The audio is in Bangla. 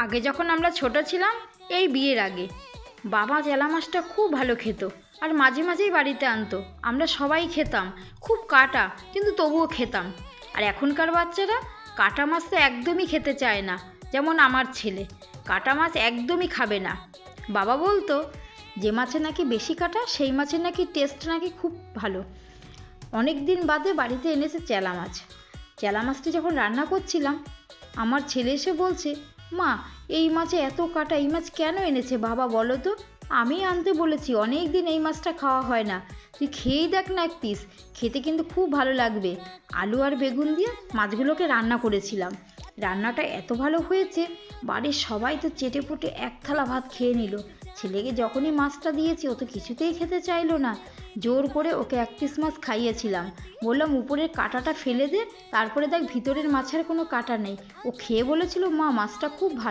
আগে যখন আমরা ছোট ছিলাম, এই বিয়ের আগে, বাবা চেলা মাছটা খুব ভালো খেত আর মাঝে মাঝেই বাড়িতে আনতো। আমরা সবাই খেতাম, খুব কাটা কিন্তু তবুও খেতাম। আর এখনকার বাচ্চারা কাটা মাছ তো একদমই খেতে চায় না। যেমন আমার ছেলে কাটা মাছ একদমই খাবে না। বাবা বলতো যে মাছে নাকি বেশি কাটা সেই মাছের নাকি টেস্ট নাকি খুব ভালো। অনেক দিন বাদে বাড়িতে এনেছে চেলা মাছ। চেলা মাছটি যখন রান্না করছিলাম, আমার ছেলে এসে বলছে, মা এই মাছে এত কাটা, এই মাছ কেন এনেছে বাবা বলো তো? আমি আনতে বলেছি, অনেক দিন এই মাছটা খাওয়া হয় না, তুই খেয়েই দেখ না এক পিস, খেতে কিন্তু খুব ভালো লাগবে। আলু আর বেগুন দিয়ে মাছগুলোকে রান্না করেছিলাম। রান্নাটা এত ভালো হয়েছে, বাড়ির সবাই তো চেটেপুটে এক থালা ভাত খেয়ে নিল। ছেলেকে যখনই মাছটা দিয়েছি ও তো কিছুতেই খেতে চাইলো না। জোর করে ওকে এক পিস মাছ খাইয়েছিলাম। বললাম উপরের কাঁটাটা ফেলে দে, তারপরে দেখ ভিতরের মাছের কোনো কাঁটা নেই। ও খেয়ে বলেছিল, মা মাছটা খুব ভালো।